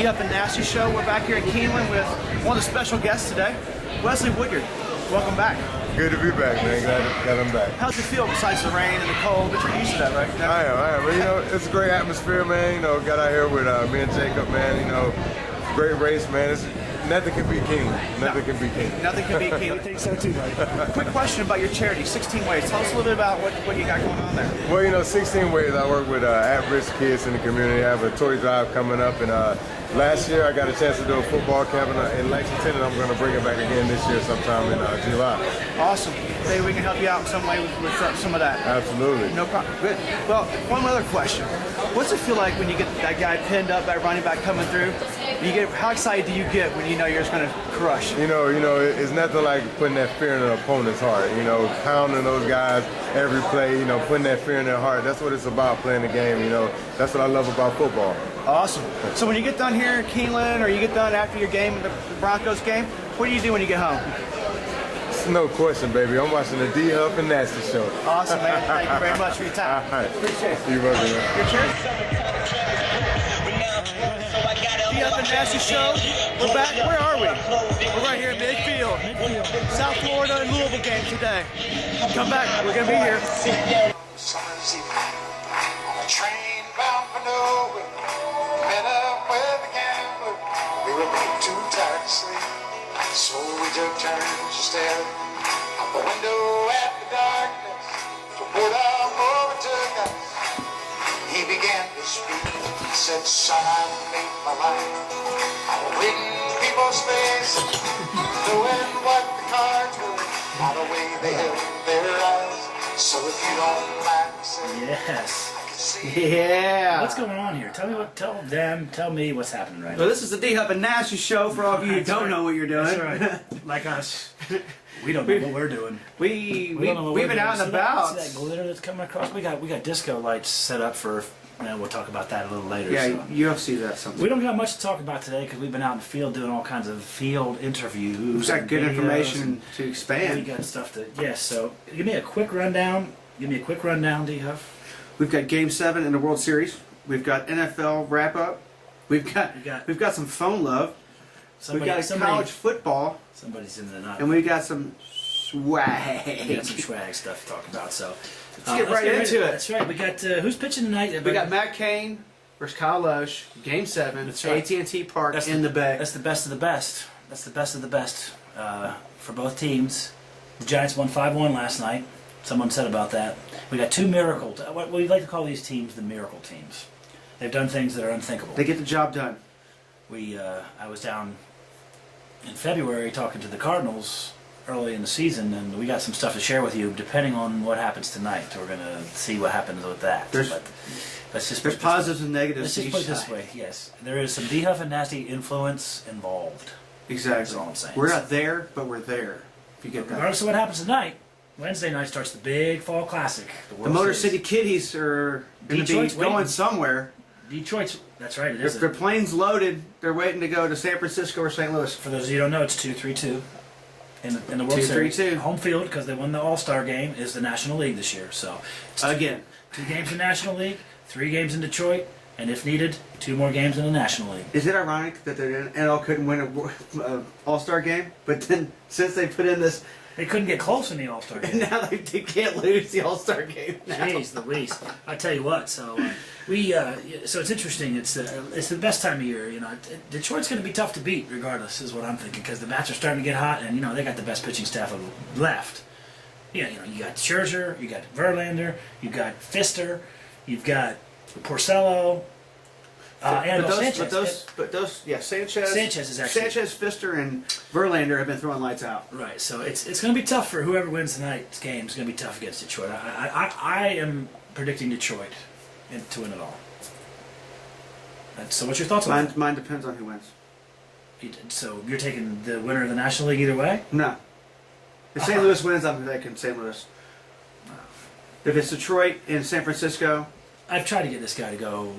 D Up and Nasty Show. We're back here in Keeneland with one of the special guests today, Wesley Woodyard. Welcome back. Good to be back, man. Glad I'm back. How's it feel besides the rain and the cold? But you're used to that, right? I am. But, you know, it's a great atmosphere, man. You know, got out here with me and Jacob, man. You know, great race, man. Nothing can beat Keeneland. Nothing can beat Keeneland. Nothing can beat Keeneland. I think so too, buddy. Quick question about your charity, 16 Ways. Tell us a little bit about what you got going on there. Well, you know, 16 Ways, I work with at-risk kids in the community. I have a toy drive coming up, and last year I got a chance to do a football camp in Lexington, and I'm going to bring it back again this year sometime in July. Awesome. Maybe we can help you out in some way with some of that. Absolutely. No problem. Good. Well, one other question. What's it feel like when you get that guy pinned up, that running back coming through? How excited do you get when you know you're just going to crush? You know, it's nothing like putting that fear in an opponent's heart. You know, pounding those guys every play. You know, putting that fear in their heart. That's what it's about, playing the game. You know, that's what I love about football. Awesome. So when you get done here in Keeneland, or you get done after your game, the Broncos game, what do you do when you get home? It's no question, baby. I'm watching the D Up and Nasty Show. Awesome, man. Thank you very much for your time. All right. Appreciate it. You're welcome, man. Your chair? D Up and Nasty Show. We're back. Where are we? We're right here in midfield. South Florida and Louisville game today. Come back. We're going to be here. Summer's evening on a train bound for nowhere. Met up with a gambler. We were both too tired to sleep, so we took turns to stare out the window at the darkness. The boredom overtook us. He began to speak. He said, "Son, I made my mind out of reading people's faces, knowing what the cards were, by the way they held their eyes. So if you don't mind me saying, Yes. I can see." Yeah. What's going on here? Tell me what's happening right Well, now. this is the D Up and Nasty Show for all of you who don't know what you're doing. That's right. Like us. We don't know what we're doing. We've don't know what been we're doing. out and See about. that glitter that's coming across? We got disco lights set up for. We'll talk about that a little later. Yeah, so. you'll see that something. We don't got much to talk about today because we've been out in the field doing all kinds of field interviews. We've got and good videos information to We expand. got stuff to. Yes. So give me a quick rundown. D-Huff. We've got Game 7 in the World Series. We've got NFL wrap up. We've got some phone love. We've got college football, Somebody's in the knot. and we've got some swag. We got some swag stuff to talk about. So Let's get right into it. That's right. We got who's pitching tonight? We got Matt Cain versus Kyle Loesch, Game 7. That's right. AT&T Park in the Bay. That's the best of the best. That's the best of the best for both teams. The Giants won 5-1 last night. Someone said about that. We got two miracle. What we like to call these teams the miracle teams. They've done things that are unthinkable. They get the job done. I was down in February talking to the Cardinals early in the season, and we got some stuff to share with you. Depending on what happens tonight, we're going to see what happens with that. There's positives and negatives. Let's just put it this way. Yes, there is some D-Huff and Nasty influence involved. Exactly. That's all I'm saying. We're not there, but we're there. If you get that. Regardless of what happens tonight, Wednesday night starts the big fall classic. The Motor City Kitties are going to be Detroit's going waiting. somewhere. Detroit's. That's right. It is. Their plane's loaded. They're waiting to go to San Francisco or St. Louis. For those of you who don't know, it's 2-3-2 in the World Series. 2-3-2. Home field, because they won the All-Star game, is the National League this year. So it's Again. 2 games in National League, 3 games in Detroit, and if needed, 2 more games in the National League. Is it ironic that the NL couldn't win an All-Star game, but then since they put in this, They couldn't get close in the All-Star game. now they can't lose the All-Star game now. Jeez Louise. I tell you what, so so it's interesting. It's the best time of year. You know, Detroit's going to be tough to beat, regardless, is what I'm thinking, because the bats are starting to get hot, and they got the best pitching staff left. Yeah, you got Scherzer, you got Verlander, you got Pfister, you've got Porcello, and Sanchez. Sanchez is actually Sanchez, Pfister, and Verlander have been throwing lights out. right. So it's going to be tough for whoever wins tonight's game. It's going to be tough against Detroit. I am predicting Detroit to win it all. So what's your thoughts on that? Mine depends on who wins. So you're taking the winner of the National League either way? No. If St. Louis wins, I'm taking St. Louis. If it's Detroit and San Francisco, I've tried to get this guy to go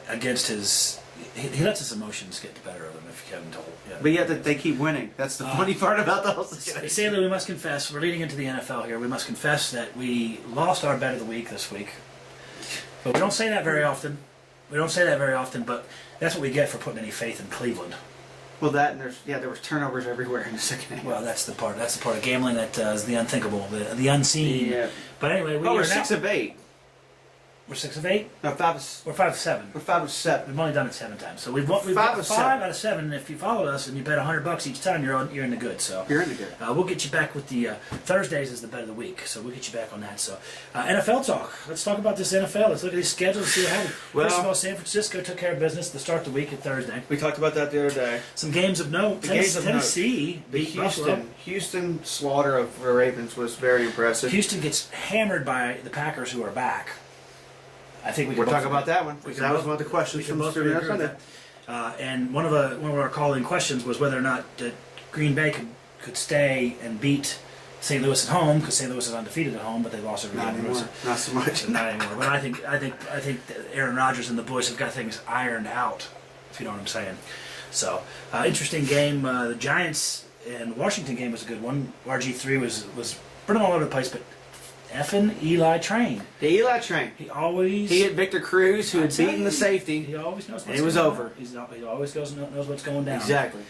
against his. He lets his emotions get the better of him, if you haven't told. Yeah. but yet they keep winning. That's the funny part about the whole situation. Sadly, we must confess, we're leading into the NFL here, we must confess that we lost our bet of the week this week. But we don't say that very often. We don't say that very often, but that's what we get for putting any faith in Cleveland. Well, that and there was turnovers everywhere in the second half. Well, that's the part of gambling that is the unthinkable, the unseen. Yeah. But anyway, we're 6 of 8. We're 6 of 8. No, 5 of. We're 5 of 7. We're 5 of 7. We've only done it 7 times, so we've got 5 5 of 7. out of 7. If you followed us and you bet $100 each time, you're in the good. So You're in the good. We'll get you back with the Thursdays is the bet of the week, so we'll get you back on that. So NFL talk. Let's talk about this NFL. Let's look at these schedules and see what happened. Well, First of all, San Francisco took care of business to start the week at Thursday. We talked about that the other day. Some games of note. Tennessee beat Buffalo. Houston slaughter of the Ravens was very impressive. Houston gets hammered by the Packers, who are back. I think we can We'll talk about that one. That was one of the questions from the studio Sunday. And one of our call-in questions was whether or not Green Bay could stay and beat St. Louis at home, because St. Louis is undefeated at home, but they lost every game. Not anymore. Not so much. Not anymore. But I think that Aaron Rodgers and the boys have got things ironed out, if you know what I'm saying. So interesting game. The Giants and Washington game was a good one. RG3 was pretty all over the place, but effing Eli Train. The Eli Train. He hit Victor Cruz, who had beaten the safety. He always knows what's and it was going over. On. He always knows what's going down. Exactly.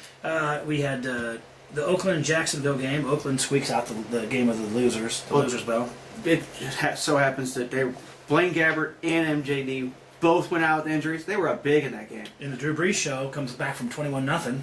We had the Oakland and Jacksonville game. Oakland squeaks out the game of the losers. The losers bell. It so happens that Blaine Gabbert and MJD both went out with injuries. They were up big in that game. And the Drew Brees show comes back from 21-0.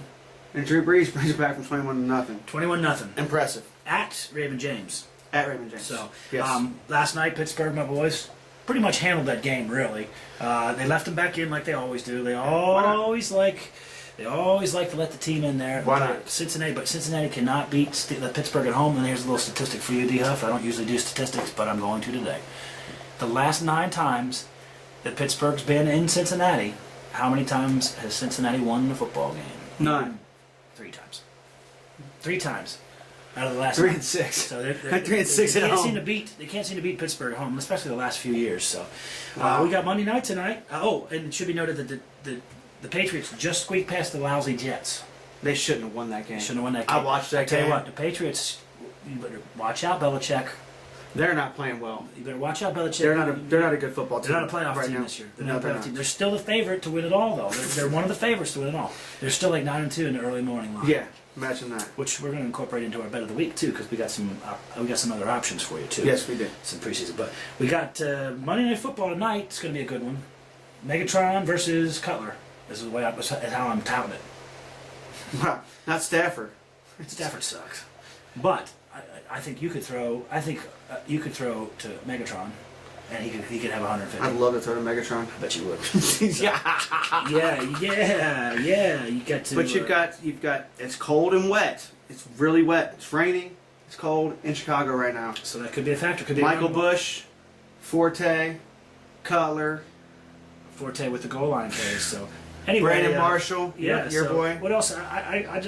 And Drew Brees brings it back from 21-0. 21-0. Impressive. At Raymond James. At Raymond James. So, yes. Last night, Pittsburgh, my boys, pretty much handled that game, really. They left them back in like they always do. They always like to let the team in there. Why not? Cincinnati cannot beat Pittsburgh at home. And here's a little statistic for you, D-Huff. I don't usually do statistics, but I'm going to today. The last 9 times that Pittsburgh's been in Cincinnati, how many times has Cincinnati won the football game? None. 3 times. 3 times. Out of the last 3 and 6. So they're 3 and 6 at home. They can't seem to beat Pittsburgh at home, especially the last few years. So we got Monday night tonight. And it should be noted that the Patriots just squeaked past the lousy Jets. They shouldn't have won that game. I watched that game. Tell you what, the Patriots. You better watch out, Belichick. They're not playing well. You better watch out, Belichick. They're not a good football team. They're not a playoff right team now. this year. No, they're not. They're still the favorite to win it all, though. They're one of the favorites to win it all. They're still like 9-2 in the early morning line. Yeah, imagine that. Which we're going to incorporate into our bet of the week too, because we got some other options for you too. Yes, we did. Some preseason, but we got Monday Night Football tonight. It's going to be a good one. Megatron versus Cutler. This is how I'm touting it. Wow, not Stafford. Stafford sucks, but I think you could throw. I think you could throw to Megatron, and he could have 150. I'd love to throw to Megatron. I bet you would. Yeah. Yeah. You got to. But you've got. It's cold and wet. It's really wet. It's raining. It's cold in Chicago right now. So that could be a factor. Could be Michael Bush, Forte, Cutler, Forte with the goal line plays. So anyway, Brandon Marshall, yeah, your boy. What else? I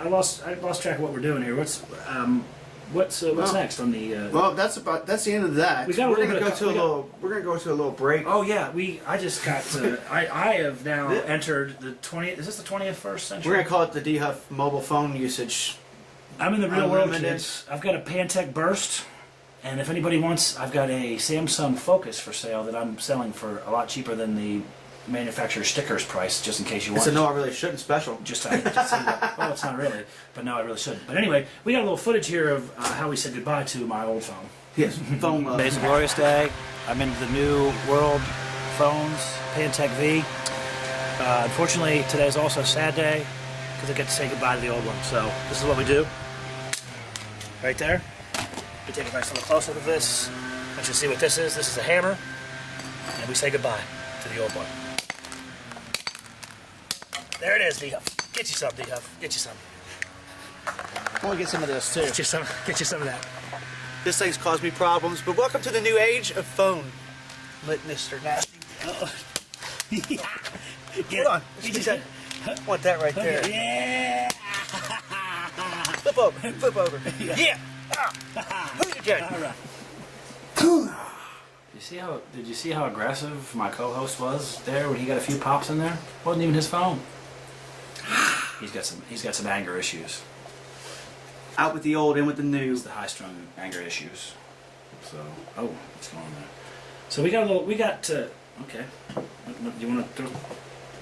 lost track of what we're doing here. What's next on the? Well, that's the end of that. We're gonna go to a little break. Oh yeah, I just got. I have now entered the 20th. Is this the 21st century? We're gonna call it the D-Huff mobile phone usage. I'm in the real world, Unlimited. kids. I've got a Pantech Burst, and if anybody wants, I've got a Samsung Focus for sale that I'm selling for a lot cheaper than the manufacturer stickers price, just in case you want. It's a no, I really shouldn't special. Just so well, it's not really, but no, I really shouldn't. But anyway, we got a little footage here of how we said goodbye to my old phone. Yes, phone love. Today's a glorious day. I'm in the new World Phones Pantech V. Unfortunately, today is also a sad day because I get to say goodbye to the old one. So this is what we do. Right there. We take a nice little close-up of this. Let you see what this is. This is a hammer, and we say goodbye to the old one. There it is, D-Huff. Get you some, D-Huff. Get you some. I want to get some of this too. Get you some of that. This thing's caused me problems, but welcome to the new age of phone. Lit Mr. Nasty. Hold on. Want that right there. Yeah. Flip over. Yeah. Who's your jet? All right. Did you see how aggressive my co-host was there when he got a few pops in there? Wasn't even his phone. He's got some anger issues. Out with the old, in with the new. It's the high-strung anger issues. So, what's going on there? So we got Okay. Do you want to throw?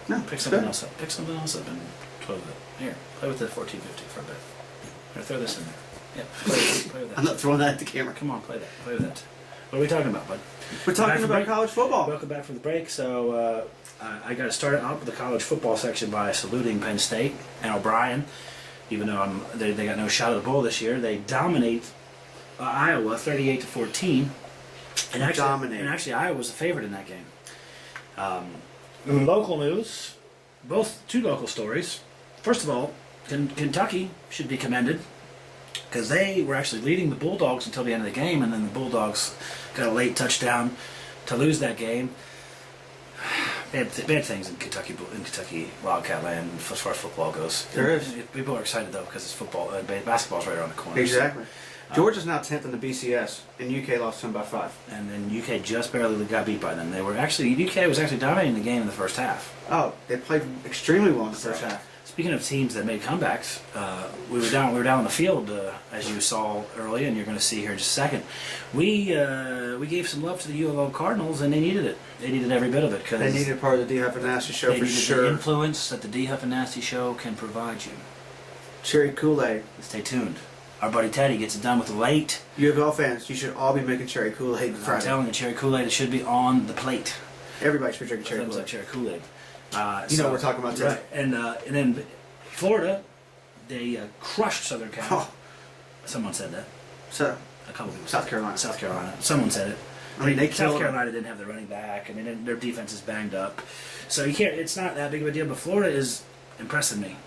No, Pick something else up. Pick something else up and play with it. Here, play with the 1450 for a bit. Here, throw this in there. Yeah, play with that. I'm not throwing that at the camera. Come on, play that. Play with that. What are we talking about, bud? We're talking about college football. Welcome back from the break. So I got to start out with the college football section by saluting Penn State and O'Brien. Even though they got no shot at the bowl this year, they dominate Iowa 38-14. And actually, Iowa was the favorite in that game. In local news, two local stories. First of all, Kentucky should be commended because they were actually leading the Bulldogs until the end of the game, and then the Bulldogs got a late touchdown to lose that game. Bad things in Kentucky Wildcat land as far as football goes. There is. People are excited though because it's football. Basketball's right around the corner. Exactly. Georgia's now 10th in the BCS, and UK lost to them by 5. And then UK just barely got beat by them. UK was actually dominating the game in the first half. Oh, they played extremely well in the first half. Speaking of teams that made comebacks, we were down on the field as you saw early, and you're going to see here in just a second. We gave some love to the ULO Cardinals, and they needed it. They needed every bit of it because they needed part of the D Huff and Nasty show they for needed sure. The influence that the D Huff and Nasty show can provide you. Cherry Kool-Aid. Stay tuned. Our buddy Teddy gets it done with the late. UFL fans, you should all be making cherry Kool-Aid Friday. I'm telling you, cherry Kool-Aid, it should be on the plate. Everybody should be drinking cherry Thumbs Kool-Aid. up cherry Kool-Aid. You know what we're talking about today. Right. And then Florida, they crushed Southern Cal. Oh. Someone said that. So, A couple people. South Carolina. South Carolina. Someone said it. I mean, they South killed them. Carolina didn't have their running back. I mean, their defense is banged up. So you can't. It's not that big of a deal. But Florida is impressing me.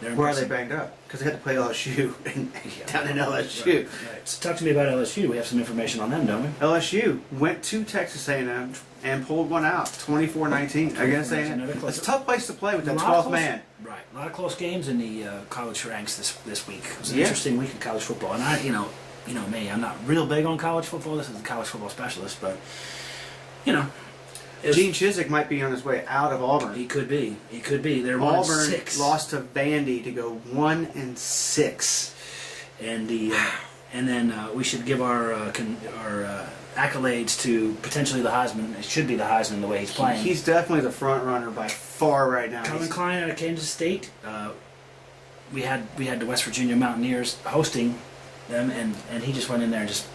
They're Why are they impressing. banged up? Because they had to play LSU down in LSU. Right. So talk to me about LSU. We have some information on them, don't we? LSU went to Texas A&M and pulled one out, 24-19 against A&M. It's a tough place to play with that 12th man. Right. A lot of close games in the college ranks this week. It was an Yeah. interesting week in college football. And you know me, I'm not real big on college football. This is a college football specialist, but Gene Chizik might be on his way out of Auburn. He could be. They're Auburn 1-6. lost to Vandy to go 1-6. And then we should give our accolades to potentially the Heisman. It should be the Heisman the way he's playing. He's definitely the front runner by far right now. Calvin Klein out of Kansas State. We had the West Virginia Mountaineers hosting them, and he just went in there and just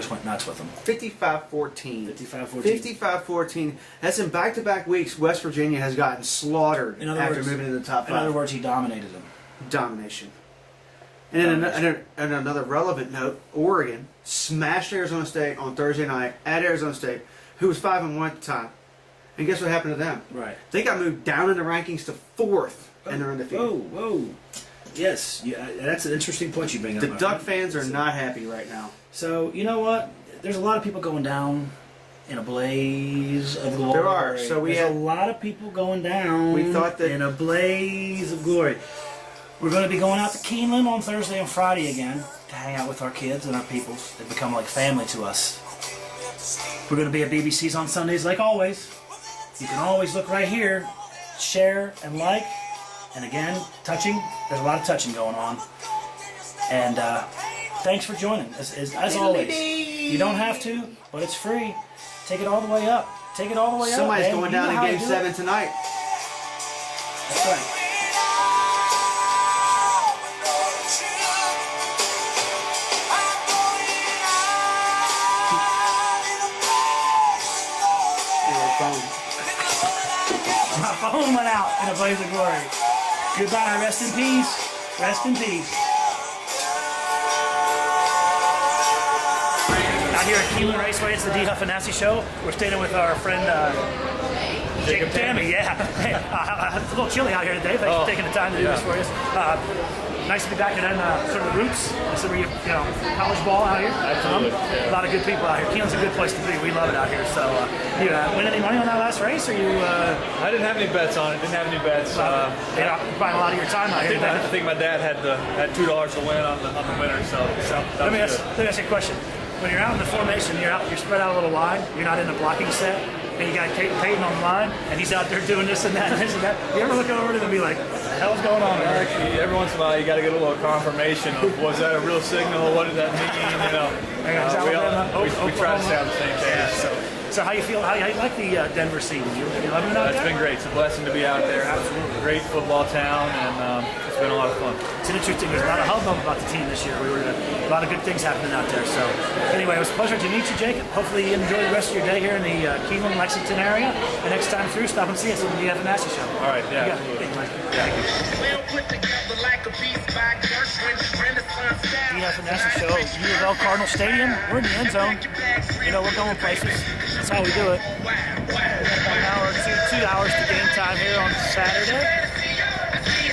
went nuts with them. 55-14. 55-14. 55-14. That's in back-to-back weeks. West Virginia has gotten slaughtered after moving into the top 5. In other words, he dominated them. Domination. And in another relevant note, Oregon smashed Arizona State on Thursday night at Arizona State, who was 5-1 at the time. And guess what happened to them? Right. They got moved down in the rankings to 4th, and they're undefeated. Whoa. Yes, that's an interesting point you bring up. The Duck fans are not happy right now. So, you know what? There's a lot of people going down in a blaze of glory. There are. So There's a lot of people going down We thought that in a blaze of glory. We're going to be going out to Keeneland on Thursday and Friday again to hang out with our kids and our peoples. They become like family to us. We're going to be at BBC's on Sundays like always. You can always look right here, share and like. And again, touching. There's a lot of touching going on. And thanks for joining. As always, you don't have to, but it's free. Take it all the way up. Take it all the way somebody's up. going down in Game 7 tonight. That's right. My phone went out in a blaze of glory. Goodbye. Rest in peace. Rest in peace. Out here at Keeneland Raceway, it's the D Huff and Nasty Show. We're staying with our friend Jacob Tammy. Yeah. It's a little chilly out here today. Thanks for taking the time to do this for us. Nice to be back in sort of the roots. Some college ball out here. Absolutely. A lot of good people out here. Keeneland's a good place to be. We love it out here. So, you win any money on that last race, or you? I didn't have any bets on it. Didn't have any bets. You're buying a lot of your time out here. I think my dad had $2 to win on the winner. So let me ask you a question. When you're out in the formation, you're spread out a little wide. You're not in the blocking set, and you got Peyton on the line, and he's out there doing this and that and this and that. You ever look over to him and be like, "What the hell's going on?" Actually, every once in a while, you got to get a little confirmation of was that a real signal? What does that mean? We try to stay on the same page. Yeah, so So how you feel? How you like the Denver scene? You loving it out It's there? been great. It's a blessing to be out there. Absolutely great football town, and it's been a lot of fun. It's an interesting. There's a lot of hubbub about the team this year. A lot of good things happening out there. So anyway, it was a pleasure to meet you, Jacob. Hopefully you enjoy the rest of your day here in the Keeneland, Lexington area. And next time through, stop and see us on the Evan Massey Show. All right, yeah, You got it. absolutely. Thank you. The Evan Massey Show, U of L Cardinal Stadium. We're in the end zone. You know, we're going places. That's how we do it. About an hour or 2 hours to game time here on Saturday.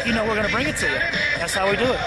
You know we're going to bring it to you. That's how we do it.